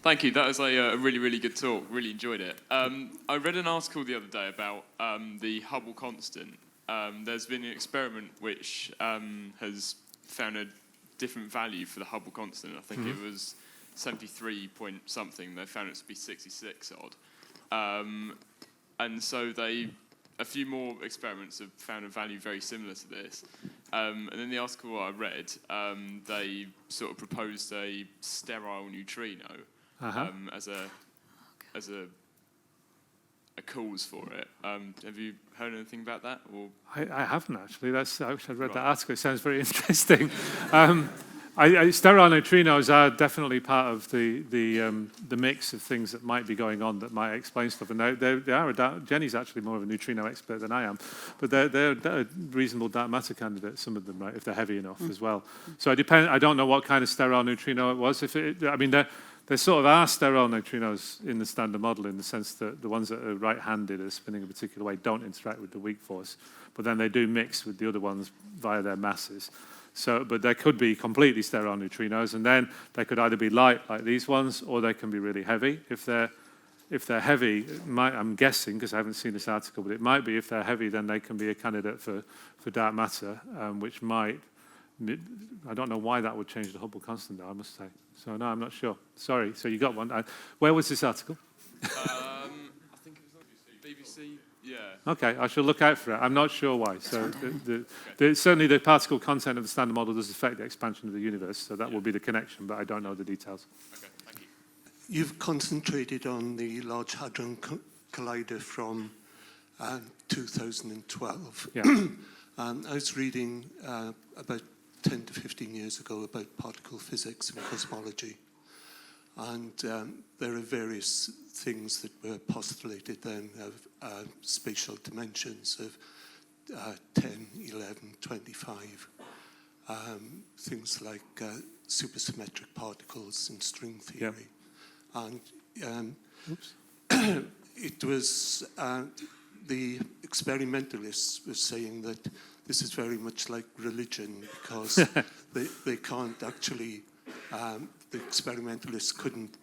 Thank you. That was a really, really good talk. Really enjoyed it. I read an article the other day about the Hubble Constant. There's been an experiment which has found a different value for the Hubble Constant. I think it was 73 point something. They found it to be 66 odd. And so a few more experiments have found a value very similar to this. And in the article I read, they sort of proposed a sterile neutrino as a cause for it. Have you heard anything about that? Or? I haven't actually. I wish I'd read that article. It sounds very interesting. Sterile neutrinos are definitely part of the mix of things that might be going on that might explain stuff. And they are. Jenny's actually more of a neutrino expert than I am, but they're a reasonable dark matter candidate. Some of them, right, if they're heavy enough as well. So it depends. I don't know what kind of sterile neutrino it was. There sort of are sterile neutrinos in the standard model in the sense that the ones that are right-handed are spinning a particular way don't interact with the weak force, but then they do mix with the other ones via their masses. So, but there could be completely sterile neutrinos, and then they could either be light like these ones, or they can be really heavy. If they're heavy, I'm guessing because I haven't seen this article, but it might be if they're heavy, then they can be a candidate for dark matter, which might. I don't know why that would change the Hubble constant, though, I must say. So, no, I'm not sure. Sorry. So you got one. Where was this article? I think it was on BBC. Yeah. Okay, I shall look out for it. I'm not sure why. So certainly the particle content of the standard model does affect the expansion of the universe, so that will be the connection, but I don't know the details. Okay, thank you. You've concentrated on the Large Hadron Collider from 2012. Yeah. I was reading about 10 to 15 years ago about particle physics and cosmology. And there are various things that were postulated then of spatial dimensions of 10, 11, 25. Things like supersymmetric particles in string theory. Yep. And it was the experimentalists were saying that this is very much like religion because they can't actually, the experimentalists couldn't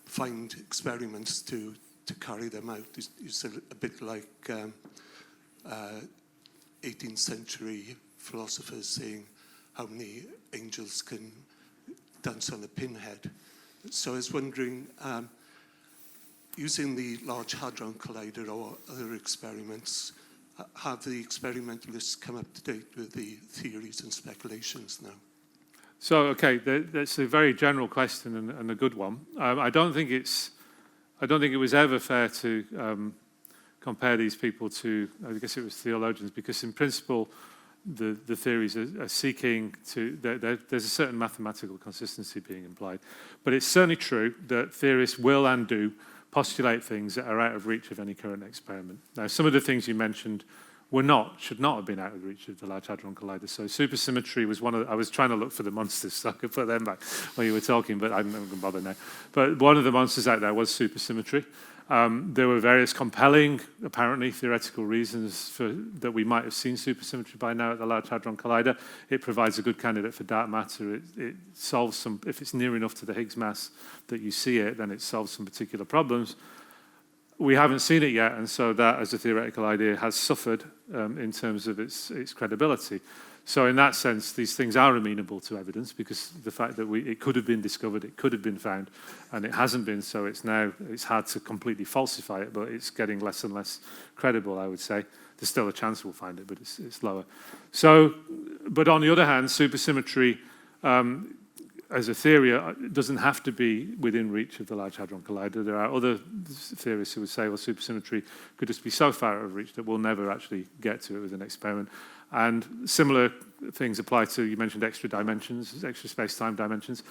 find experiments to carry them out. It's a bit like 18th century philosophers saying how many angels can dance on a pinhead. So I was wondering, using the Large Hadron Collider or other experiments, have the experimentalists come up to date with the theories and speculations now? So, okay, that's a very general question and a good one. I don't think it was ever fair to compare these people to, I guess it was theologians, because in principle, the theories are seeking to, there's a certain mathematical consistency being implied. But it's certainly true that theorists will and do postulate things that are out of reach of any current experiment. Now, some of the things you mentioned should not have been out of reach of the Large Hadron Collider. So supersymmetry was I was trying to look for the monsters so I could put them back when you were talking, but I'm not going to bother now. But one of the monsters out there was supersymmetry. There were various compelling, apparently, theoretical reasons that we might have seen supersymmetry by now at the Large Hadron Collider. It provides a good candidate for dark matter. It solves some, if it's near enough to the Higgs mass that you see it, then it solves some particular problems. We haven't seen it yet, and so that, as a theoretical idea, has suffered in terms of its credibility. So in that sense, these things are amenable to evidence because the fact that it could have been discovered, it could have been found, and it hasn't been, so it's hard to completely falsify it, but it's getting less and less credible, I would say. There's still a chance we'll find it, but it's lower. So, but on the other hand, supersymmetry, as a theory, doesn't have to be within reach of the Large Hadron Collider. There are other theorists who would say, well, supersymmetry could just be so far out of reach that we'll never actually get to it with an experiment. And similar things apply to, you mentioned extra dimensions, extra space-time dimensions.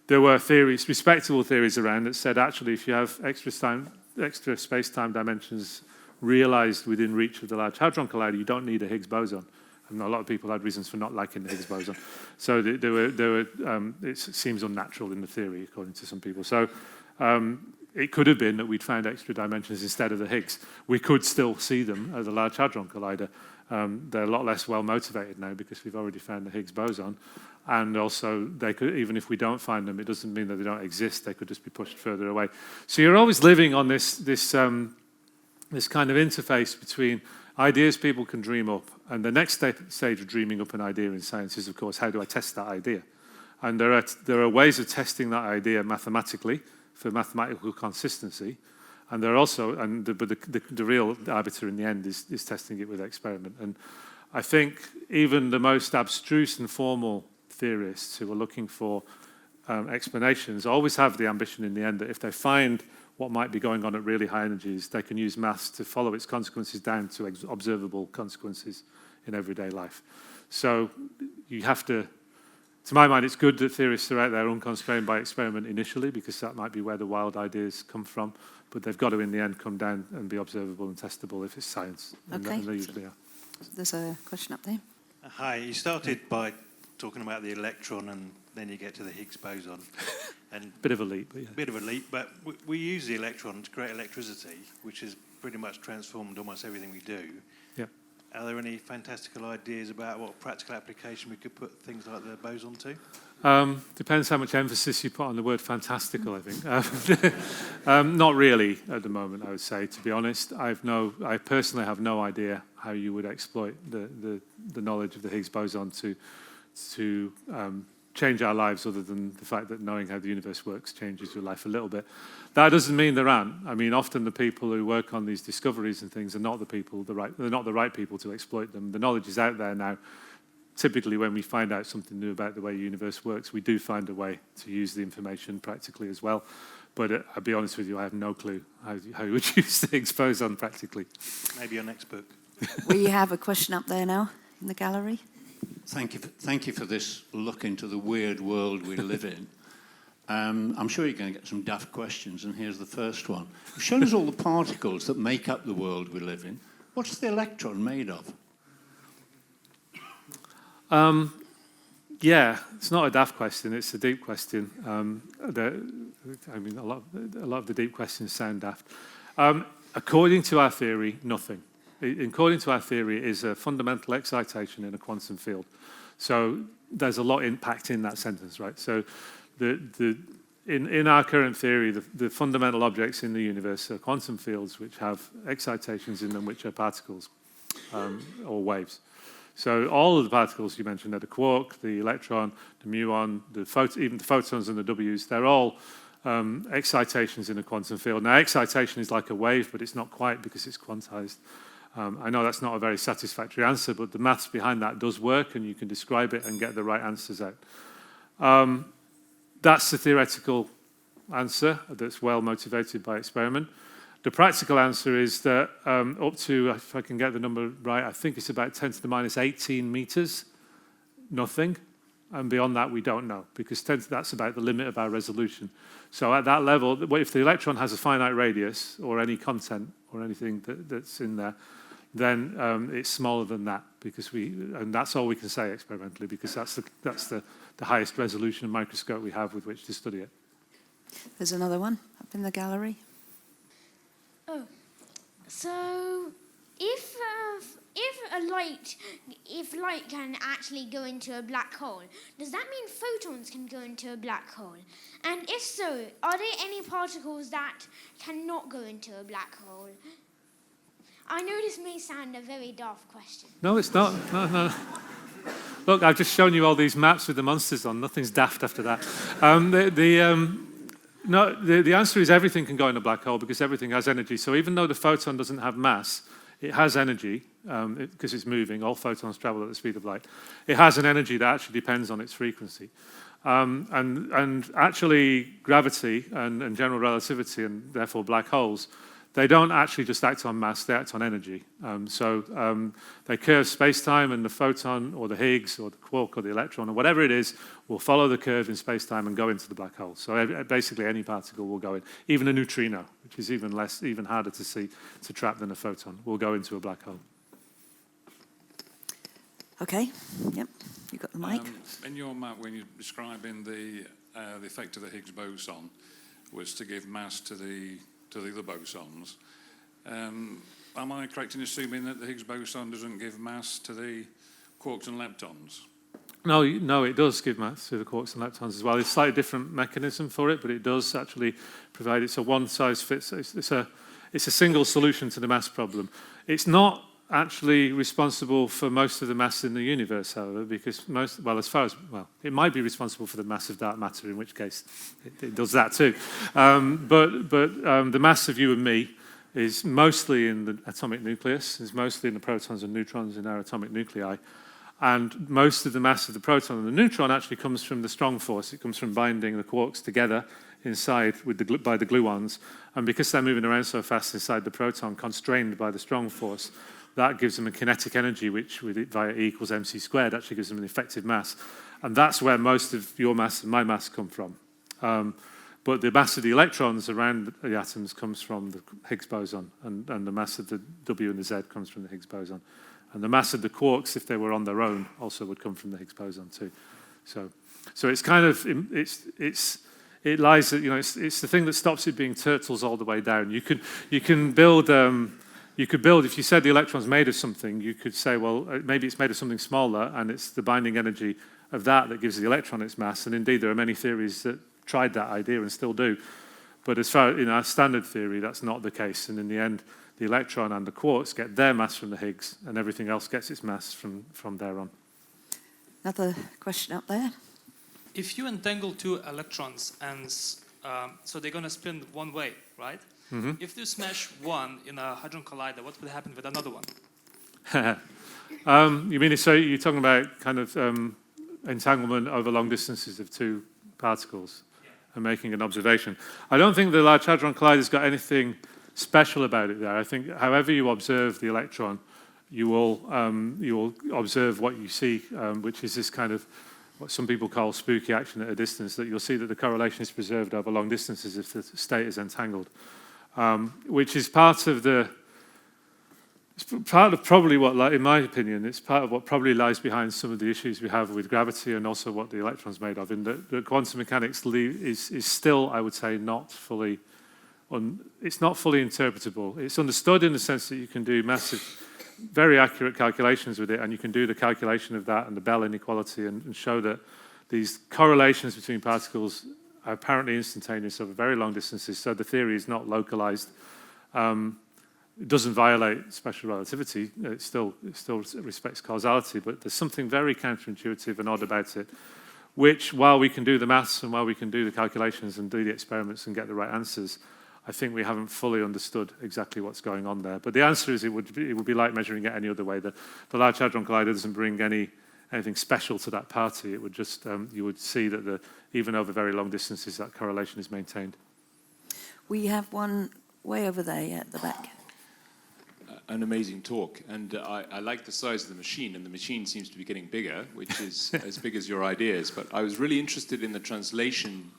There were theories, respectable theories around that said, actually, if you have extra space-time dimensions realized within reach of the Large Hadron Collider, you don't need a Higgs boson. And a lot of people had reasons for not liking the Higgs boson. So it seems unnatural in the theory, according to some people. So it could have been that we'd found extra dimensions instead of the Higgs. We could still see them at the Large Hadron Collider. They're a lot less well motivated now because we've already found the Higgs boson. And also, they could, even if we don't find them, it doesn't mean that they don't exist. They could just be pushed further away. So you're always living on this kind of interface between ideas people can dream up, and the next stage of dreaming up an idea in science is, of course, how do I test that idea? And there are ways of testing that idea mathematically for mathematical consistency, and there are also, but the real arbiter in the end is testing it with experiment. And I think even the most abstruse and formal theorists who are looking for explanations always have the ambition in the end that if they find what might be going on at really high energies, they can use maths to follow its consequences down to observable consequences in everyday life. So you have to my mind, it's good that theorists are out there unconstrained by experiment initially, because that might be where the wild ideas come from, but they've got to in the end come down and be observable and testable if it's science. Okay. And they usually are. There's a question up there. Hi, you started by talking about the electron and then you get to the Higgs boson. And bit of a leap, but yeah. Bit of a leap, but we use the electron to create electricity, which has pretty much transformed almost everything we do. Yeah. Are there any fantastical ideas about what practical application we could put things like the boson to? Depends how much emphasis you put on the word fantastical, I think. Not really at the moment, I would say, to be honest. I personally have no idea how you would exploit the knowledge of the Higgs boson to change our lives, other than the fact that knowing how the universe works changes your life a little bit. That doesn't mean there aren't. I mean, often the people who work on these discoveries and things are not they're not the right people to exploit them. The knowledge is out there now. Typically, when we find out something new about the way the universe works, we do find a way to use the information practically as well. But I'll be honest with you, I have no clue how you would use the Higgs boson practically. Maybe your next book. We have a question up there now in the gallery. Thank you for this look into the weird world we live in. I'm sure you're going to get some daft questions, and here's the first one. You've shown us all the particles that make up the world we live in. What's the electron made of? Yeah, it's not a daft question, it's a deep question. I mean, a lot of the deep questions sound daft. According to our theory, nothing. According to our theory, it is a fundamental excitation in a quantum field. So there's a lot packed in that sentence, right? So in our current theory, the fundamental objects in the universe are quantum fields which have excitations in them which are particles or waves. So all of the particles you mentioned, the quark, the electron, the muon, even the photons and the Ws, they're all excitations in a quantum field. Now, excitation is like a wave, but it's not quite because it's quantized. I know that's not a very satisfactory answer, but the maths behind that does work, and you can describe it and get the right answers out. That's the theoretical answer that's well motivated by experiment. The practical answer is that up to, if I can get the number right, I think it's about 10 to the minus 18 meters, nothing. And beyond that, we don't know, because that's about the limit of our resolution. So at that level, if the electron has a finite radius or any content or anything that's in there, then it's smaller than that, and that's all we can say experimentally, because that's the highest resolution microscope we have with which to study it. There's another one up in the gallery. Oh, so if light can actually go into a black hole, does that mean photons can go into a black hole? And if so, are there any particles that cannot go into a black hole? I know this may sound a very daft question. No, it's not. No. Look, I've just shown you all these maps with the monsters on. Nothing's daft after that. The answer is everything can go in a black hole because everything has energy. So even though the photon doesn't have mass, it has energy because it's moving. All photons travel at the speed of light. It has an energy that actually depends on its frequency. And actually, gravity and general relativity, and therefore black holes, they don't actually just act on mass, they act on energy. They curve space-time, and the photon or the Higgs or the quark or the electron or whatever it is will follow the curve in space-time and go into the black hole. So basically any particle will go in. Even a neutrino, which is even harder to trap than a photon, will go into a black hole. Okay, yep, you got the mic. In your map, when you're describing the effect of the Higgs boson was to give mass to the other bosons. Am I correct in assuming that the Higgs boson doesn't give mass to the quarks and leptons? No, it does give mass to the quarks and leptons as well. It's a slightly different mechanism for it, but it does actually provide. It's a one-size-fits. It's a single solution to the mass problem. It's not actually responsible for most of the mass in the universe, however, because it might be responsible for the mass of dark matter, in which case it does that too. But the mass of you and me is mostly in the atomic nucleus. It's mostly in the protons and neutrons in our atomic nuclei. And most of the mass of the proton and the neutron actually comes from the strong force. It comes from binding the quarks together inside by the gluons. And because they're moving around so fast inside the proton, constrained by the strong force, that gives them a kinetic energy, which via E equals mc squared actually gives them an effective mass. And that's where most of your mass and my mass come from. But the mass of the electrons around the atoms comes from the Higgs boson, and the mass of the W and the Z comes from the Higgs boson. And the mass of the quarks, if they were on their own, also would come from the Higgs boson too. So it's kind of it lies, it's the thing that stops it being turtles all the way down. You could build if you said the electron's made of something, you could say, well, maybe it's made of something smaller, and it's the binding energy of that gives the electron its mass. And indeed, there are many theories that tried that idea and still do. But as far in our standard theory, that's not the case. And in the end, the electron and the quarks get their mass from the Higgs, and everything else gets its mass from there on. Another question up there. If you entangle two electrons, and so they're going to spin one way, right? Mm-hmm. If you smash one in a hadron collider, what will happen with another one? You mean, so you're talking about kind of entanglement over long distances of two particles and making an observation. I don't think the Large Hadron Collider's got anything special about it there. I think however you observe the electron, you will observe what you see, which is this kind of what some people call spooky action at a distance, that you'll see that the correlation is preserved over long distances if the state is entangled, which is part of probably what, in my opinion, it's part of what probably lies behind some of the issues we have with gravity and also what the electron's made of. In that quantum mechanics is still, I would say, it's not fully interpretable. It's understood in the sense that you can do massive, very accurate calculations with it, and you can do the calculation of that and the Bell inequality and show that these correlations between particles are apparently instantaneous over very long distances, so the theory is not localized. It doesn't violate special relativity. It still respects causality, but there's something very counterintuitive and odd about it, which, while we can do the maths and while we can do the calculations and do the experiments and get the right answers, I think we haven't fully understood exactly what's going on there. But the answer is it would be like measuring it any other way. The Large Hadron Collider doesn't bring anything special to that party. It would just, you would see that even over very long distances, that correlation is maintained. We have one way over there at the back. An amazing talk, and I like the size of the machine, and the machine seems to be getting bigger, which is as big as your ideas. But I was really interested in the translation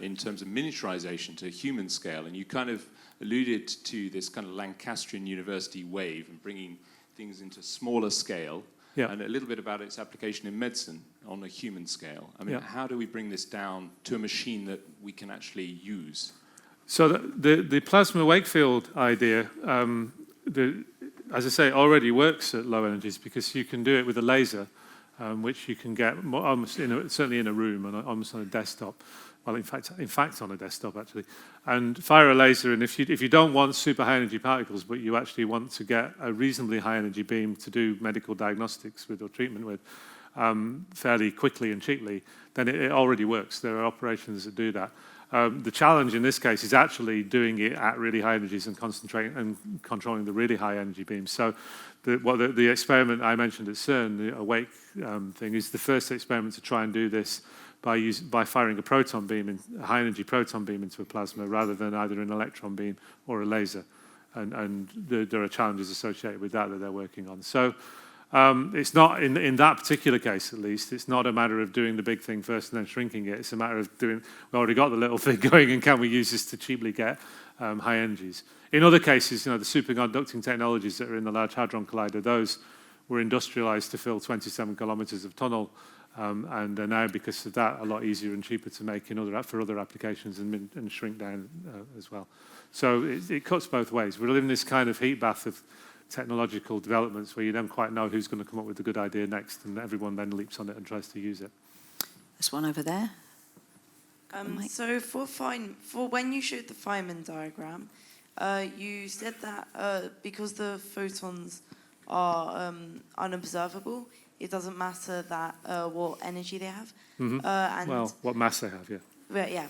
in terms of miniaturization to human scale, and you kind of alluded to this kind of Lancastrian University wave and bringing things into smaller scale, and a little bit about its application in medicine on a human scale. I mean, how do we bring this down to a machine that we can actually use? So the plasma Wakefield idea, as I say, already works at low energies because you can do it with a laser, which you can get almost certainly in a room and almost on a desktop. Well, in fact, on a desktop actually, and fire a laser. And if you don't want super high energy particles, but you actually want to get a reasonably high energy beam to do medical diagnostics with or treatment with fairly quickly and cheaply, then it already works. There are operations that do that. The challenge in this case is actually doing it at really high energies and concentrating and controlling the really high energy beams. So the experiment I mentioned at CERN, the Awake thing, is the first experiment to try and do this by firing a high energy proton beam into a plasma rather than either an electron beam or a laser. And there are challenges associated with that they're working on. So it's not, in that particular case at least, it's not a matter of doing the big thing first and then shrinking it. It's a matter of we already got the little thing going, and can we use this to cheaply get high energies? In other cases, the superconducting technologies that are in the Large Hadron Collider, those were industrialized to fill 27 kilometers of tunnel, and they're now, because of that, a lot easier and cheaper to make for other applications and shrink down as well. So it cuts both ways. We're living in this kind of heat bath of technological developments where you don't quite know who's going to come up with a good idea next, and everyone then leaps on it and tries to use it. There's one over there. So for when you showed the Feynman diagram, you said that because the photons are unobservable, it doesn't matter that what energy they have. Mm-hmm. And what mass they have, yeah. Yeah,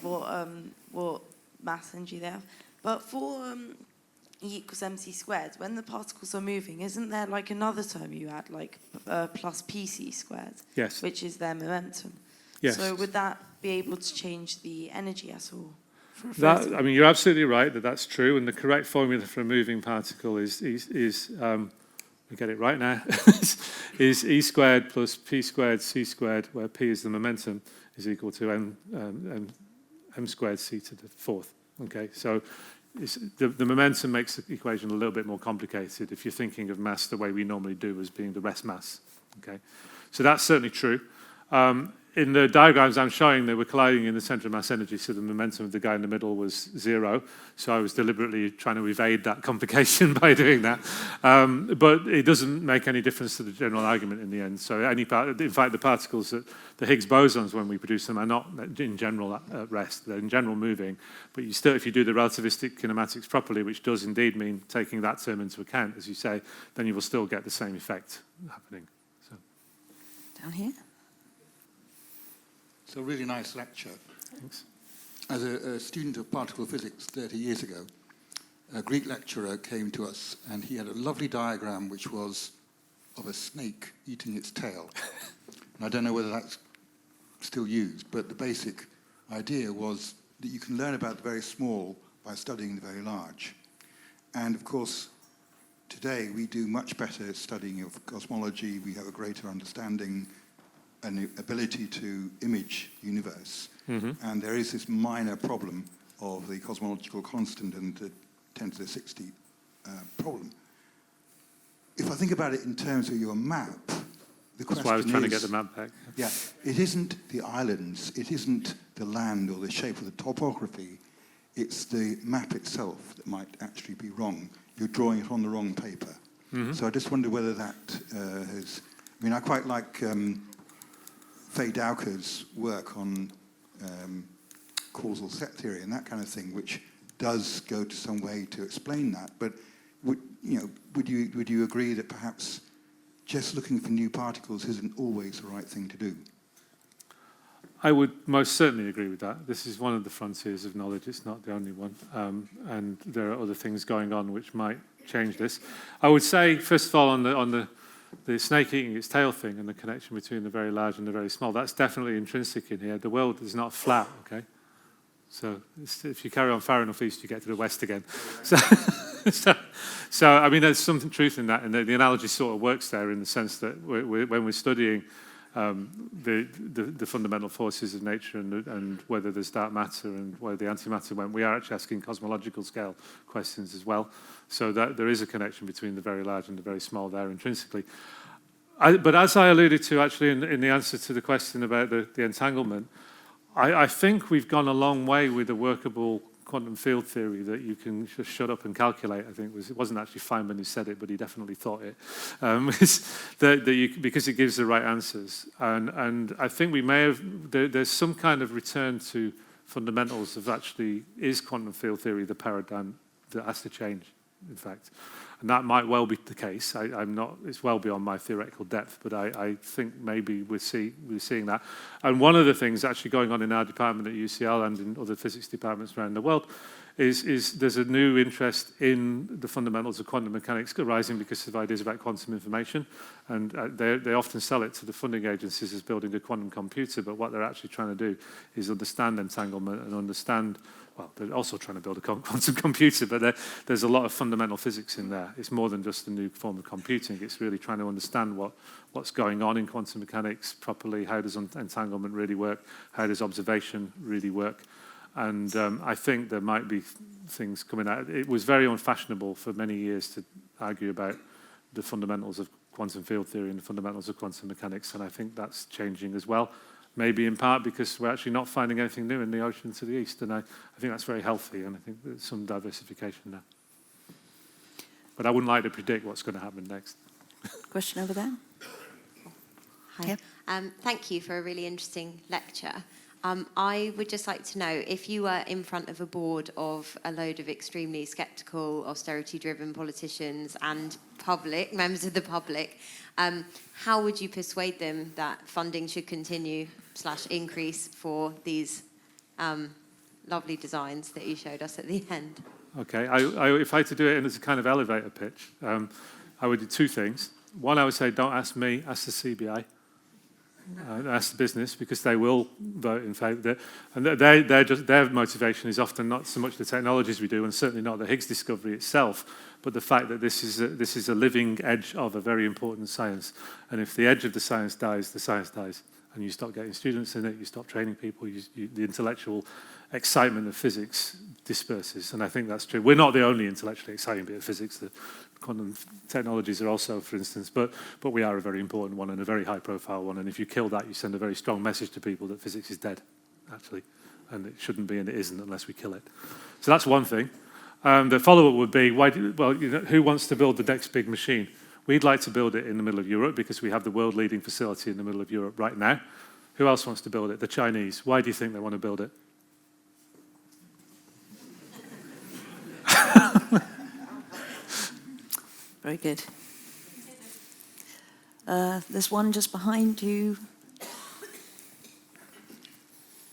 what mass energy they have. But for E equals mc squared, when the particles are moving, isn't there like another term you add, like plus pc squared? Yes. Which is their momentum. Yes. So would that be able to change the energy at all? I mean, you're absolutely right that that's true, and the correct formula for a moving particle is we get it right now, is E squared plus P squared C squared, where P is the momentum, is equal to M squared C to the fourth. Okay, so the momentum makes the equation a little bit more complicated if you're thinking of mass the way we normally do as being the rest mass. Okay, so that's certainly true. In the diagrams I'm showing, they were colliding in the center of mass energy, so the momentum of the guy in the middle was 0. So I was deliberately trying to evade that complication by doing that. But it doesn't make any difference to the general argument in the end. So in fact, the particles, the Higgs bosons, when we produce them, are not in general at rest. They're in general moving. But you still, if you do the relativistic kinematics properly, which does indeed mean taking that term into account, as you say, then you will still get the same effect happening. So. Down here. It's a really nice lecture. Thanks. As a student of particle physics 30 years ago, a Greek lecturer came to us and he had a lovely diagram which was of a snake eating its tail. And I don't know whether that's still used, but the basic idea was that you can learn about the very small by studying the very large. And of course, today we do much better studying of cosmology. We have a greater understanding an ability to image the universe. Mm-hmm. And there is this minor problem of the cosmological constant and the 10 to the 60 problem. If I think about it in terms of your map, the question is... That's why I was trying to get the map back. Yeah, it isn't the islands, it isn't the land or the shape of the topography, it's the map itself that might actually be wrong. You're drawing it on the wrong paper. Mm-hmm. So I just wonder whether that has... I mean, I quite like... Faye Dowker's work on causal set theory and that kind of thing, which does go to some way to explain that. But would you agree that perhaps just looking for new particles isn't always the right thing to do? I would most certainly agree with that. This is one of the frontiers of knowledge. It's not the only one. And there are other things going on which might change this. I would say, first of all, on the snake eating its tail thing and the connection between the very large and the very small, that's definitely intrinsic in here. The world is not flat, okay? So if you carry on far enough east, you get to the west again. So I mean, there's some truth in that, and the analogy sort of works there in the sense that when we're studying the fundamental forces of nature and whether there's dark matter and where the antimatter went, we are actually asking cosmological scale questions as well. So that there is a connection between the very large and the very small there intrinsically. But as I alluded to actually in the answer to the question about the entanglement, I think we've gone a long way with a workable quantum field theory that you can just shut up and calculate. I think it wasn't actually Feynman who said it, but he definitely thought it. Because it gives the right answers. And I think we may have, there's some kind of return to fundamentals of actually, is quantum field theory the paradigm that has to change, in fact? And that might well be the case. I'm not, it's well beyond my theoretical depth, but I think maybe we're seeing that. And one of the things actually going on in our department at UCL and in other physics departments around the world is there's a new interest in the fundamentals of quantum mechanics arising because of ideas about quantum information. And they often sell it to the funding agencies as building a quantum computer, but what they're actually trying to do is understand entanglement and understand, well, they're also trying to build a quantum computer, but there's a lot of fundamental physics in there. It's more than just a new form of computing. It's really trying to understand what's going on in quantum mechanics properly. How does entanglement really work? How does observation really work? And I think there might be things coming out. It was very unfashionable for many years to argue about the fundamentals of quantum field theory and the fundamentals of quantum mechanics, and I think that's changing as well. Maybe in part because we're actually not finding anything new in the ocean to the east, and I think that's very healthy, and I think there's some diversification there. But I wouldn't like to predict what's going to happen next. Question over there. Hi. Thank you for a really interesting lecture. I would just like to know, if you were in front of a board of a load of extremely sceptical, austerity-driven politicians and members of the public, how would you persuade them that funding should continue / increase for these lovely designs that you showed us at the end? Okay, if I had to do it as a kind of elevator pitch, I would do two things. One, I would say, don't ask me, ask the CBI. Ask the business, because they will vote in favour. And their motivation is often not so much the technologies we do, and certainly not the Higgs discovery itself, but the fact that this is a living edge of a very important science. And if the edge of the science dies, the science dies. And you stop getting students in it, you stop training people, the intellectual excitement of physics disperses. And I think that's true. We're not the only intellectually exciting bit of physics. The quantum technologies are also, for instance, but we are a very important one and a very high-profile one. And if you kill that, you send a very strong message to people that physics is dead, actually. And it shouldn't be, and it isn't unless we kill it. So that's one thing. The follow-up would be, who wants to build the next big machine? We'd like to build it in the middle of Europe because we have the world-leading facility in the middle of Europe right now. Who else wants to build it? The Chinese. Why do you think they want to build it? Very good. There's one just behind you.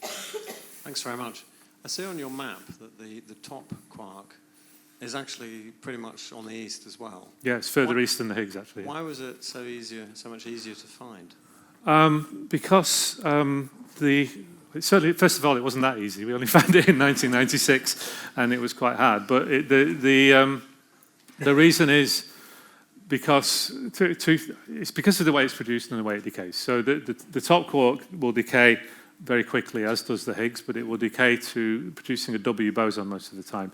Thanks very much. I see on your map that the top quark is actually pretty much on the east as well. Yeah, it's further east than the Higgs, actually. Why was it so much easier to find? Because certainly, first of all, it wasn't that easy. We only found it in 1996, and it was quite hard. But the reason is because it's because of the way it's produced and the way it decays. So the top quark will decay very quickly, as does the Higgs, but it will decay to producing a W boson most of the time.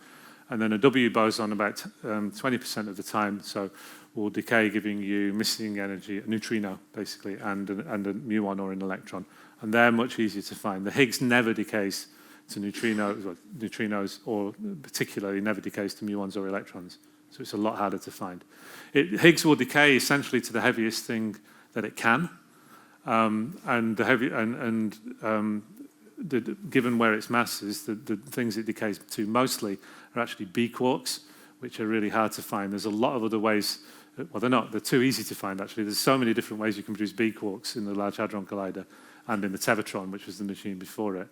And then a W boson about 20% of the time, so will decay, giving you missing energy, a neutrino, basically, and a muon or an electron. And they're much easier to find. The Higgs never decays to neutrinos, or particularly never decays to muons or electrons. So it's a lot harder to find. Higgs will decay essentially to the heaviest thing that it can. Given where its mass is, the things it decays to mostly are actually B quarks, which are really hard to find. There's a lot of other ways. Well, they're too easy to find, actually. There's so many different ways you can produce B quarks in the Large Hadron Collider and in the Tevatron, which was the machine before it,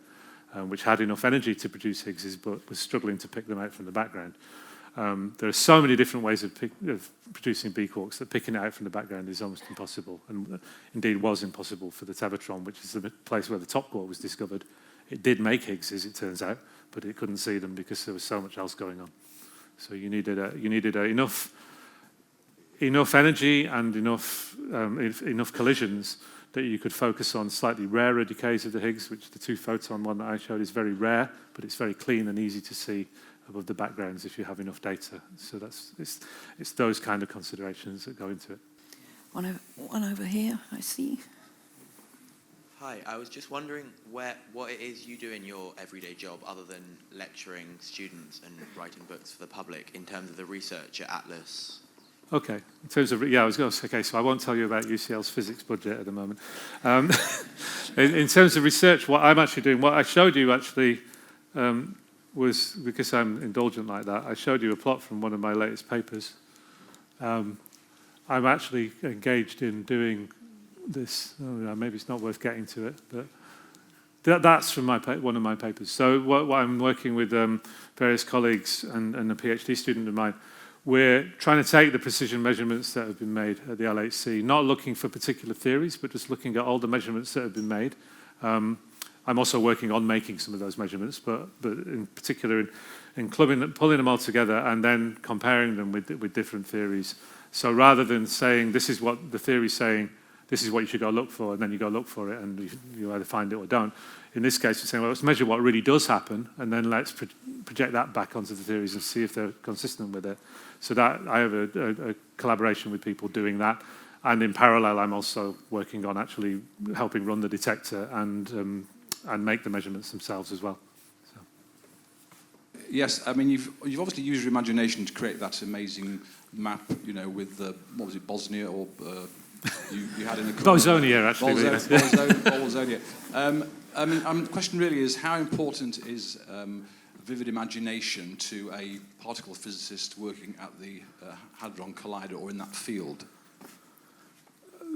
which had enough energy to produce Higgses, but was struggling to pick them out from the background. There are so many different ways of producing B quarks that picking it out from the background is almost impossible, and indeed was impossible for the Tevatron, which is the place where the top quark was discovered. It did make Higgses, it turns out, but it couldn't see them because there was so much else going on. So you needed enough energy and enough collisions that you could focus on slightly rarer decays of the Higgs, which the two-photon one that I showed is very rare, but it's very clean and easy to see above the backgrounds if you have enough data. So it's those kind of considerations that go into it. One over here, I see. Hi, I was just wondering what it is you do in your everyday job other than lecturing students and writing books for the public in terms of the research at Atlas. Okay, in terms of, I was going to say, okay, so I won't tell you about UCL's physics budget at the moment. In terms of research, what I'm actually doing, what I showed you actually was, because I'm indulgent like that, I showed you a plot from one of my latest papers. I'm actually engaged in doing this. Maybe it's not worth getting to it, but that's from one of my papers. So what I'm working with various colleagues and a PhD student of mine, we're trying to take the precision measurements that have been made at the LHC, not looking for particular theories, but just looking at all the measurements that have been made. I'm also working on making some of those measurements, but in particular in pulling them all together and then comparing them with different theories. So rather than saying, this is what the theory's saying, this is what you should go look for, and then you go look for it, and you either find it or don't. In this case, we're saying, well, let's measure what really does happen, and then let's project that back onto the theories and see if they're consistent with it. So that I have a collaboration with people doing that, And in parallel, I'm also working on actually helping run the detector and make the measurements themselves as well. So. Yes, I mean, you've obviously used your imagination to create that amazing map, you know, with what was it, Bosnia, or you had in a Bosonia, actually. Bosonia. I mean, the question really is, how important is vivid imagination to a particle physicist working at the Hadron Collider or in that field?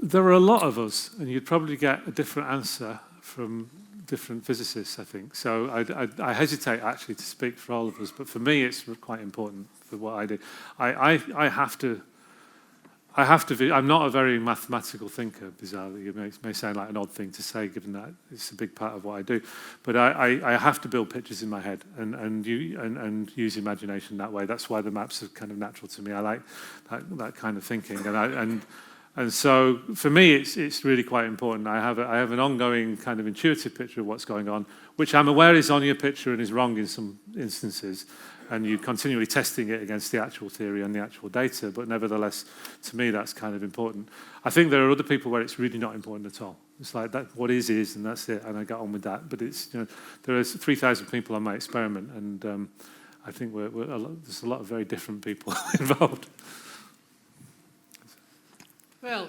There are a lot of us, and you'd probably get a different answer from different physicists, I think. So I hesitate actually to speak for all of us, but for me it's quite important for what I do. I have to I'm not a very mathematical thinker, bizarrely. It may sound like an odd thing to say, given that it's a big part of what I do. But I have to build pictures in my head and use imagination that way. That's why the maps are kind of natural to me. I like that kind of thinking. And so for me, it's really quite important. I have an ongoing kind of intuitive picture of what's going on, which I'm aware is on your picture and is wrong in some instances. And you're continually testing it against the actual theory and the actual data, but nevertheless, to me, that's kind of important. I think there are other people where it's really not important at all. It's like that, what is, and that's it, and I get on with that. But it's, you know, there are 3,000 people on my experiment, and I think there's a lot of very different people involved. Well,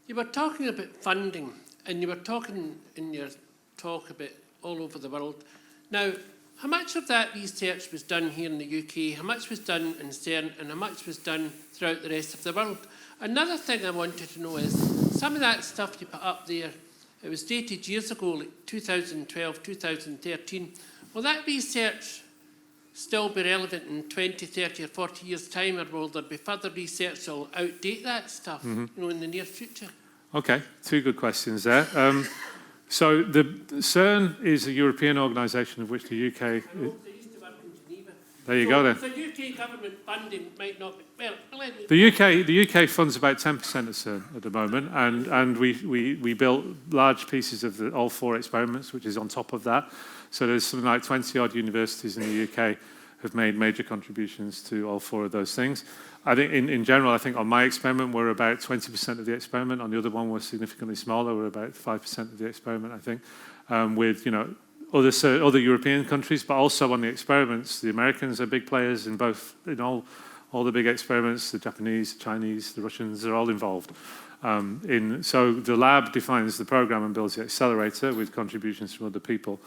you were talking about funding, and you were talking in your talk about all over the world. Now, how much of that research was done here in the UK, how much was done in CERN, and how much was done throughout the rest of the world? Another thing I wanted to know is, some of that stuff you put up there, it was dated years ago, like 2012, 2013. Will that research still be relevant in 20, 30 or 40 years' time, or will there be further research that will outdate that stuff, you know, in the near future? Okay, two good questions there. So the CERN is a European organisation of which the UK... I know, they used to work in Geneva. There you go then. So UK government funding might not be... Well, The UK funds about 10% of CERN at the moment, and we built large pieces of all 4 experiments, which is on top of that. So there's something like 20-odd universities in the UK have made major contributions to all 4 of those things. I think in general, I think on my experiment, we're about 20% of the experiment. On the other one, we're significantly smaller. We're about 5% of the experiment, I think, with, you know, other European countries, but also on the experiments, the Americans are big players in all the big experiments. The Japanese, the Chinese, the Russians are all involved. So the lab defines the program and builds the accelerator with contributions from other people.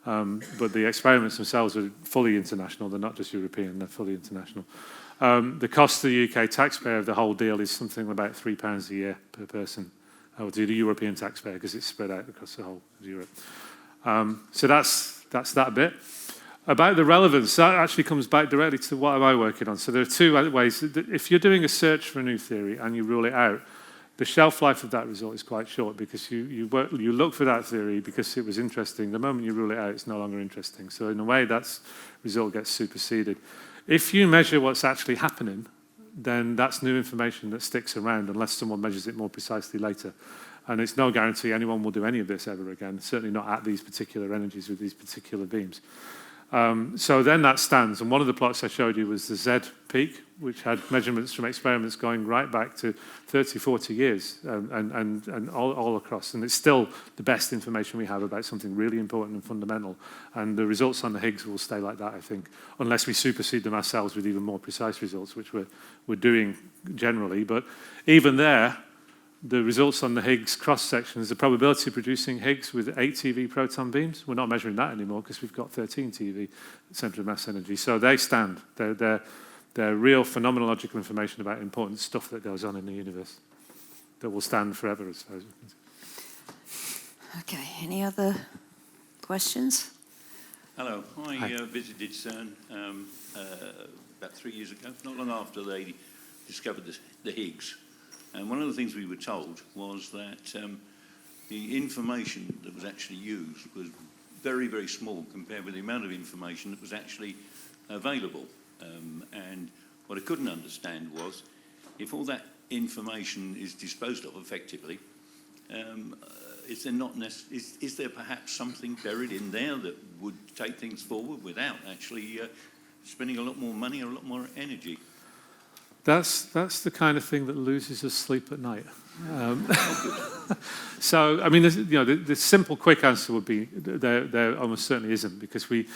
But the experiments themselves are fully international. They're not just European, they're fully international. The cost to the UK taxpayer of the whole deal is something about £3 a year per person. I would do the European taxpayer because it's spread out across the whole of Europe. So that's that bit. About the relevance, that actually comes back directly to what am I working on. So there are 2 ways. If you're doing a search for a new theory and you rule it out, the shelf life of that result is quite short because you look for that theory because it was interesting. The moment you rule it out, it's no longer interesting. So in a way, that result gets superseded. If you measure what's actually happening, then that's new information that sticks around unless someone measures it more precisely later. And it's no guarantee anyone will do any of this ever again, certainly not at these particular energies with these particular beams. So then that stands. And one of the plots I showed you was the Z peak, which had measurements from experiments going right back to 30, 40 years and all across. And it's still the best information we have about something really important and fundamental. And the results on the Higgs will stay like that, I think, unless we supersede them ourselves with even more precise results, which we're doing generally. But even there, the results on the Higgs cross-sections, the probability of producing Higgs with 8 TeV proton beams, we're not measuring that anymore because we've got 13 TeV centre of mass energy. So they stand. They're real phenomenological information about important stuff that goes on in the universe that will stand forever, as far as we can see. Okay, any other questions? Hello. I visited CERN about 3 years ago, not long after they discovered the Higgs. And one of the things we were told was that the information that was actually used was very, very small compared with the amount of information that was actually available. And what I couldn't understand was, if all that information is disposed of effectively, is there perhaps something buried in there that would take things forward without actually spending a lot more money or a lot more energy? That's the kind of thing that loses us sleep at night. So, I mean, the simple, quick answer would be there almost certainly isn't, because we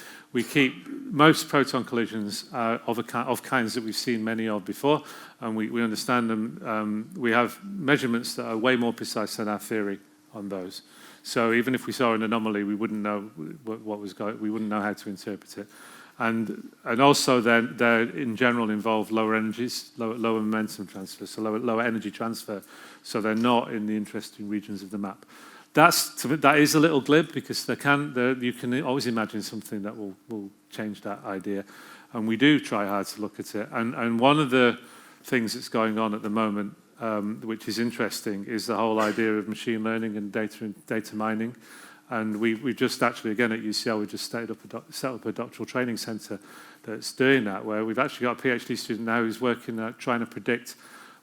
keep most proton collisions of kinds that we've seen many of before, and we understand them. We have measurements that are way more precise than our theory on those. So even if we saw an anomaly, we wouldn't know what was going. We wouldn't know how to interpret it. And also then they in general involve lower energies, lower momentum transfer, so lower energy transfer. So they're not in the interesting regions of the map. That is a little glib, because you can always imagine something that will change that idea. And we do try hard to look at it. And one of the things that's going on at the moment, which is interesting, is the whole idea of machine learning and data mining. And we just actually, again at UCL, we just set up a doctoral training centre that's doing that, where we've actually got a PhD student now who's working at trying to predict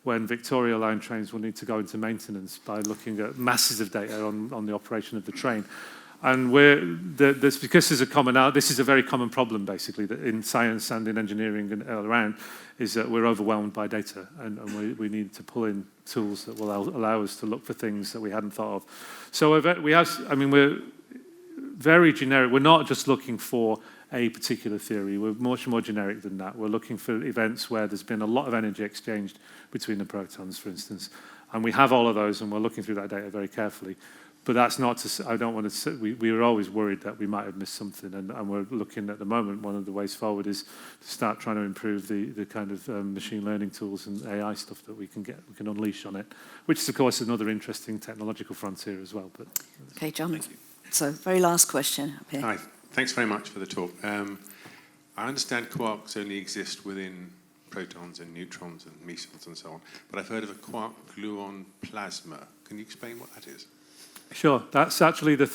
when Victoria Line trains will need to go into maintenance by looking at masses of data on the operation of the train. And because there's a commonality, this is a very common problem basically that in science and in engineering and all around, is that we're overwhelmed by data, and we need to pull in tools that will allow us to look for things that we hadn't thought of. So we're very generic. We're not just looking for a particular theory. We're much more generic than that. We're looking for events where there's been a lot of energy exchanged between the protons, for instance. And we have all of those, and we're looking through that data very carefully. But that's not to say, I don't want to say, we were always worried that we might have missed something, and we're looking at the moment, one of the ways forward is to start trying to improve the kind of machine learning tools and AI stuff that we can unleash on it, which is, of course, another interesting technological frontier as well. But okay, John. So, very last question up here. Hi, thanks very much for the talk. I understand quarks only exist within protons and neutrons and mesons and so on, but I've heard of a quark-gluon plasma. Can you explain what that is? Sure, that's actually the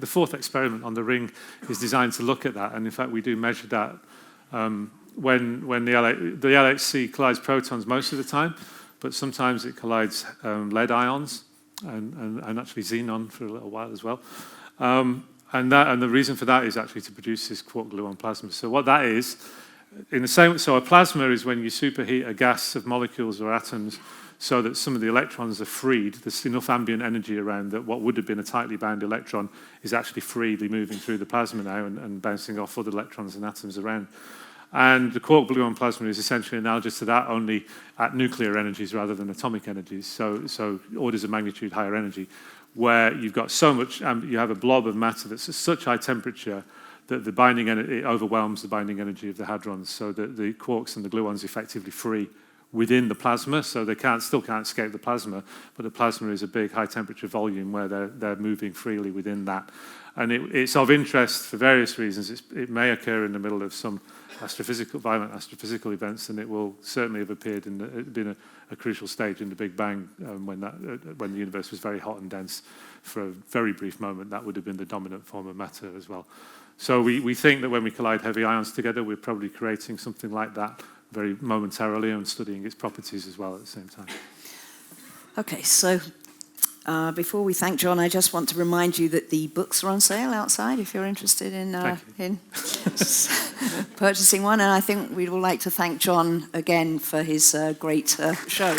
fourth experiment on the ring is designed to look at that, and in fact we do measure that when the LHC collides protons most of the time, but sometimes it collides lead ions and actually xenon for a little while as well. And the reason for that is actually to produce this quark-gluon plasma. So what that is, so a plasma is when you superheat a gas of molecules or atoms so that some of the electrons are freed. There's enough ambient energy around that what would have been a tightly bound electron is actually freely moving through the plasma now and bouncing off other electrons and atoms around. And the quark-gluon plasma is essentially analogous to that, only at nuclear energies rather than atomic energies. So orders of magnitude higher energy, where you've got so much, you have a blob of matter that's at such high temperature that the binding energy, it overwhelms the binding energy of the hadrons, so that the quarks and the gluons effectively free within the plasma, so they still can't escape the plasma, but the plasma is a big high temperature volume where they're moving freely within that. And it's of interest for various reasons. It may occur in the middle of some violent astrophysical events, and it will certainly have appeared been a crucial stage in the Big Bang when the universe was very hot and dense for a very brief moment. That would have been the dominant form of matter as well. So we think that when we collide heavy ions together, we're probably creating something like that very momentarily and studying its properties as well at the same time. Okay, so before we thank John, I just want to remind you that the books are on sale outside if you're interested in purchasing one. And I think we'd all like to thank John again for his great show.